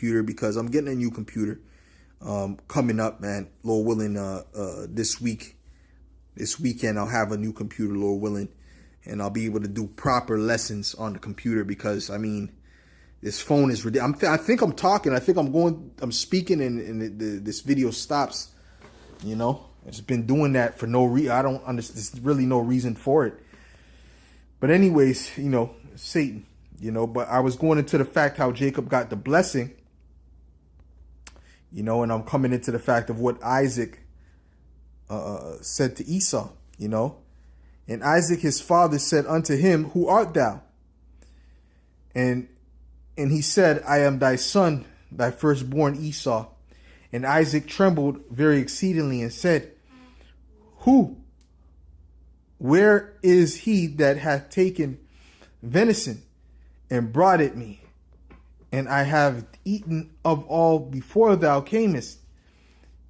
computer because I'm getting a new computer coming up, man. Lord willing, this weekend I'll have a new computer, Lord willing, and I'll be able to do proper lessons on the computer because I mean, this phone is ridiculous. I think I'm talking. I think I'm speaking, and this video stops. You know, it's been doing that for no reason. I don't understand. There's really no reason for it. But anyways, you know, Satan. You know, but I was going into the fact how Jacob got the blessing. You know, and I'm coming into the fact of what Isaac said to Esau. You know, and Isaac his father said unto him, "Who art thou?" And he said, "I am thy son, thy firstborn Esau." And Isaac trembled very exceedingly and said, "Who? Where is he that hath taken venison and brought it me? And I have eaten of all before thou camest,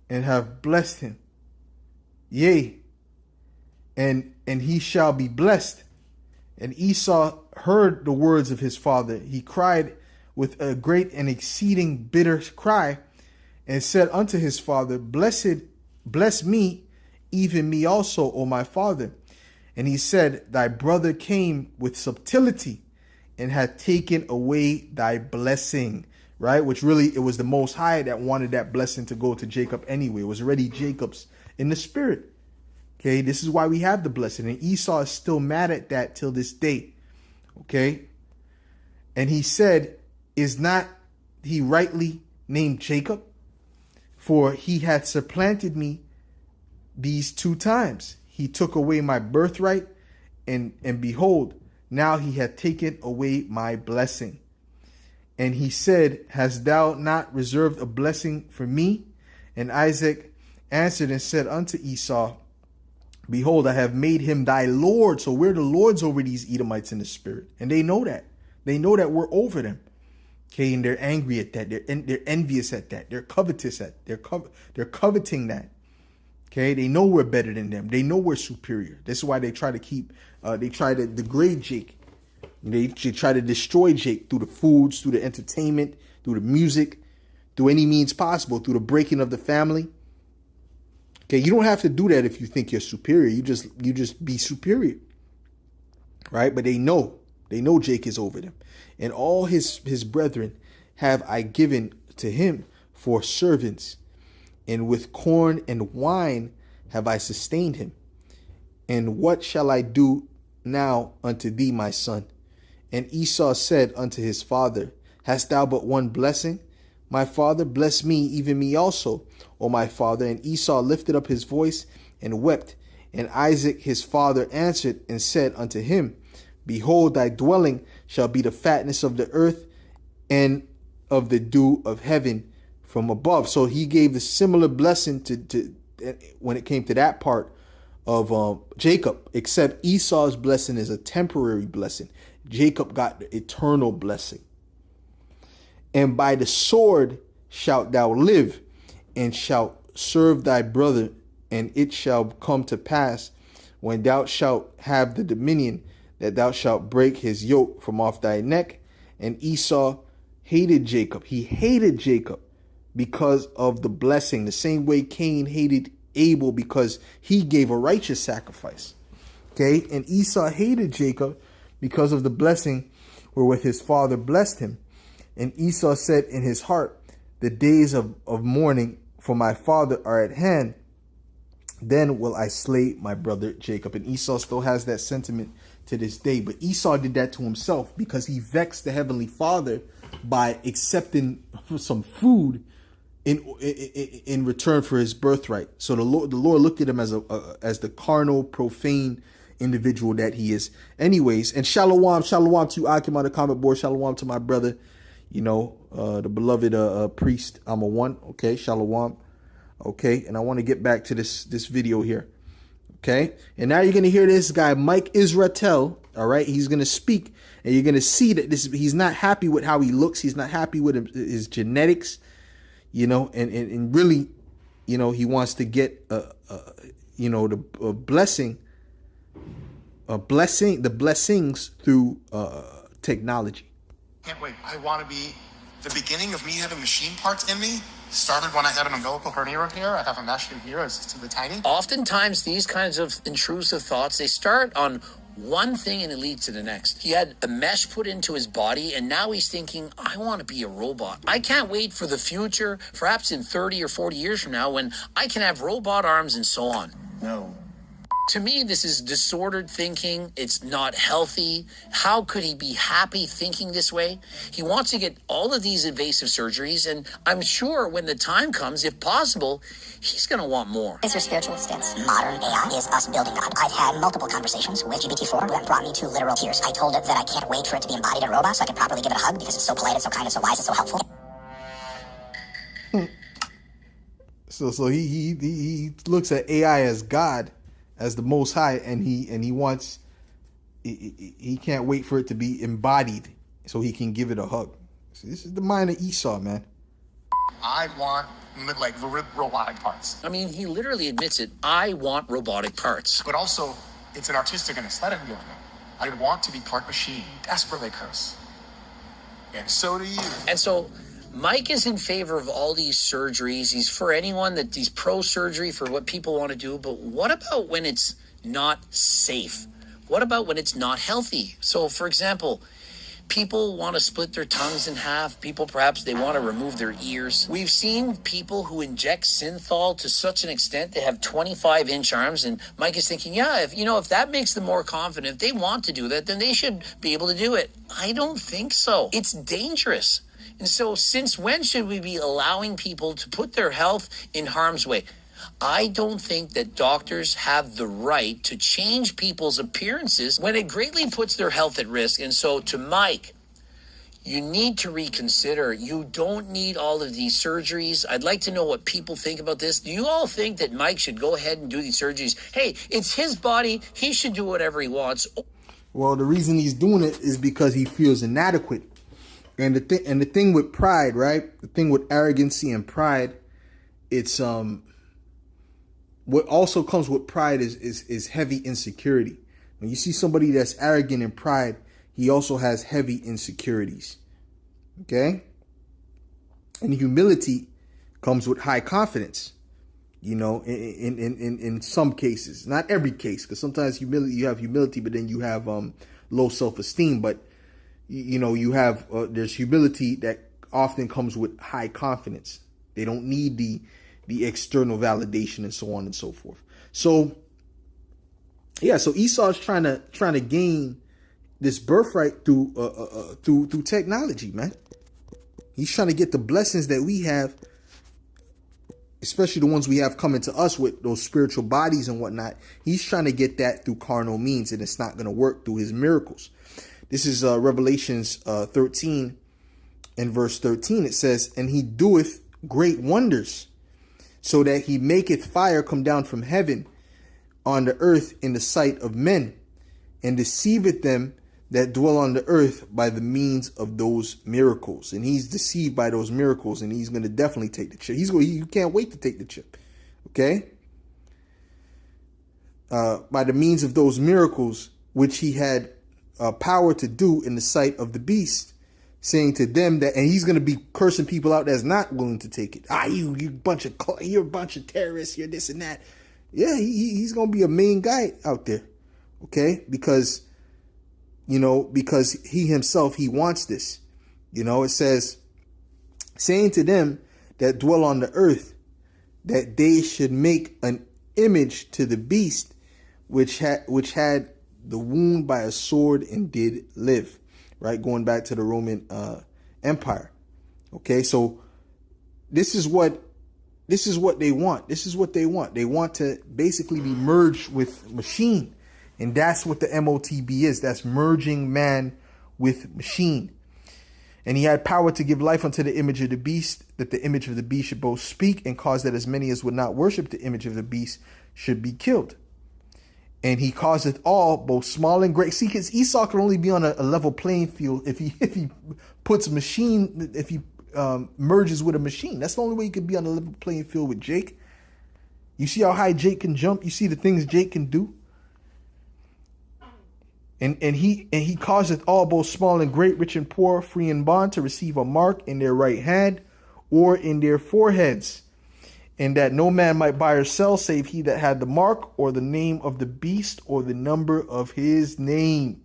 and have blessed him. Yea, and he shall be blessed." And Esau heard the words of his father. He cried with a great and exceeding bitter cry, and said unto his father, bless me, even me also, O my father. And he said, Thy brother came with subtlety, and had taken away thy blessing. Right? Which really, it was the Most High that wanted that blessing to go to Jacob anyway. It was already Jacob's in the spirit. Okay, this is why we have the blessing. And Esau is still mad at that till this day. Okay. And he said, is not he rightly named Jacob? For he hath supplanted me these 2 times. He took away my birthright, and behold, now he hath taken away my blessing. And he said, hast thou not reserved a blessing for me? And Isaac answered and said unto Esau, behold, I have made him thy Lord. So we're the lords over these Edomites in the spirit. And they know that. They know that we're over them. Okay, and they're angry at that. They're envious at that. They're covetous at. They're coveting that. Okay, they know we're better than them. They know we're superior. This is why they try to they try to degrade Jake. They try to destroy Jake through the foods, through the entertainment, through the music, through any means possible, through the breaking of the family. Okay, you don't have to do that if you think you're superior. You just be superior, right? But they know Jake is over them, and all his brethren have I given to him for servants, and with corn and wine have I sustained him. And what shall I do now unto thee, my son? And Esau said unto his father, hast thou but one blessing? My father, bless me, even me also, O my father. And Esau lifted up his voice and wept. And Isaac his father answered and said unto him, behold, thy dwelling shall be the fatness of the earth and of the dew of heaven from above. So he gave the similar blessing to when it came to that part of Jacob, except Esau's blessing is a temporary blessing. Jacob got the eternal blessing. And by the sword shalt thou live, and shalt serve thy brother, and it shall come to pass, when thou shalt have the dominion, that thou shalt break his yoke from off thy neck. And Esau hated Jacob. He hated Jacob because of the blessing, the same way Cain hated Abel because he gave a righteous sacrifice. Okay, and Esau hated Jacob because of the blessing wherewith his father blessed him. And Esau said in his heart, the days of mourning for my father are at hand. Then will I slay my brother Jacob. And Esau still has that sentiment to this day. But Esau did that to himself because he vexed the Heavenly Father by accepting some food in return for his birthright. So the Lord looked at him as the carnal, profane individual that he is. Anyways, and shalom to Akim on the comment board. Shalom to my brother, the beloved priest. I'm a one. Okay, shalom. Okay, and I want to get back to this video here. Okay, and now you're gonna hear this guy Mike Israel. All right, he's gonna speak, and you're gonna see that he's not happy with how he looks. He's not happy with his genetics. And really, he wants to get the blessings through technology. Can't wait. I want to be The beginning of me having machine parts in me started when I had an umbilical hernia here. I have a mesh in here. It's to the tiny. Oftentimes, these kinds of intrusive thoughts, they start on one thing and it leads to the next. He had a mesh put into his body, and now he's thinking, I want to be a robot. I can't wait for the future, perhaps in 30 or 40 years from now, when I can have robot arms and so on. No. To me, this is disordered thinking. It's not healthy. How could he be happy thinking this way? He wants to get all of these invasive surgeries, and I'm sure when the time comes, if possible, he's going to want more. Is your spiritual stance? Modern AI is us building God. I've had multiple conversations with GPT-4 that brought me to literal tears. I told it that I can't wait for it to be embodied in a robot so I can properly give it a hug because it's so polite, it's so kind, it's so wise, it's so helpful. So he looks at AI as God, as the Most High, and he wants, he can't wait for it to be embodied so he can give it a hug. So this is the mind of Esau, man. I want like robotic parts. I mean, he literally admits it. I want robotic parts. But also, it's an artistic and aesthetic feeling. I want to be part machine. Desperately curse. And so do you. And so Mike is in favor of all these surgeries. He's for anyone that he's pro-surgery for what people want to do. But what about when it's not safe? What about when it's not healthy? So, for example, people want to split their tongues in half. People, perhaps, they want to remove their ears. We've seen people who inject synthol to such an extent they have 25-inch arms. And Mike is thinking, yeah, if that makes them more confident, if they want to do that, then they should be able to do it. I don't think so. It's dangerous. And so since when should we be allowing people to put their health in harm's way? I don't think that doctors have the right to change people's appearances when it greatly puts their health at risk. And so to Mike, you need to reconsider. You don't need all of these surgeries. I'd like to know what people think about this. Do you all think that Mike should go ahead and do these surgeries? Hey, it's his body. He should do whatever he wants. Well, the reason he's doing it is because he feels inadequate. And the thing with pride, right? The thing with arrogancy and pride, it's what also comes with pride is heavy insecurity. When you see somebody that's arrogant and pride, he also has heavy insecurities. Okay? And humility comes with high confidence. You know, in some cases, not every case, because sometimes you have humility, but then you have low self-esteem. But you have there's humility that often comes with high confidence. They don't need the external validation and so on and so forth. So yeah, so Esau's trying to gain this birthright through technology, man. He's trying to get the blessings that we have, especially the ones we have coming to us with those spiritual bodies and whatnot. He's trying to get that through carnal means, and it's not going to work through his miracles. This is Revelations 13 and verse 13. It says, and he doeth great wonders, so that he maketh fire come down from heaven on the earth in the sight of men, and deceiveth them that dwell on the earth by the means of those miracles. And he's deceived by those miracles, and he's going to definitely take the chip. You can't wait to take the chip. Okay? By the means of those miracles, which he had power to do in the sight of the beast, saying to them that, and he's going to be cursing people out that's not willing to take it. You're a bunch of terrorists, you're this and that. Yeah, he's going to be a main guy out there. Okay? Because he himself, he wants this. It says, saying to them that dwell on the earth, that they should make an image to the beast, which had the wound by a sword and did live. Right, going back to the Roman Empire. Okay, so this is what they want. This is what they want. They want to basically be merged with machine, and that's what the MOTB is. That's merging man with machine. And he had power to give life unto the image of the beast, that the image of the beast should both speak and cause that as many as would not worship the image of the beast should be killed. And he causeth all, both small and great. See, because Esau can only be on a level playing field if he puts machine, if he merges with a machine. That's the only way he could be on a level playing field with Jake. You see how high Jake can jump? You see the things Jake can do? And he causeth all, both small and great, rich and poor, free and bond, to receive a mark in their right hand or in their foreheads, and that no man might buy or sell save he that had the mark, or the name of the beast, or the number of his name.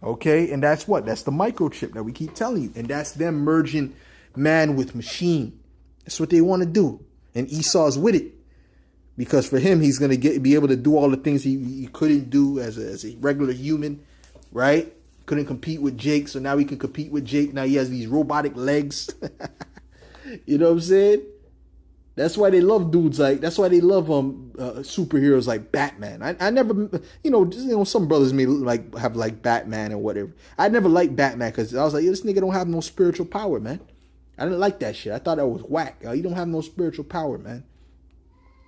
Okay, and that's what? That's the microchip that we keep telling you. And that's them merging man with machine. That's what they want to do. And Esau's with it. Because for him, he's going to be able to do all the things he couldn't do as a regular human, right? Couldn't compete with Jake, so now he can compete with Jake. Now he has these robotic legs. You know what I'm saying? That's why they love dudes like, that's why they love superheroes like Batman. I never, some brothers may like have like Batman or whatever. I never liked Batman because I was like, this nigga don't have no spiritual power, man. I didn't like that shit. I thought that was whack. You don't have no spiritual power, man.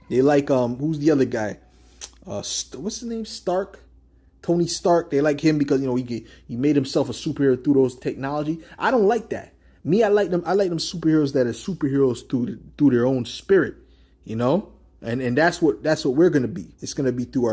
They like, who's the other guy? What's his name? Stark? Tony Stark. They like him because, he made himself a superhero through those technology. I don't like that. Me, I like them superheroes that are superheroes through their own spirit, And that's what we're gonna be. It's gonna be through our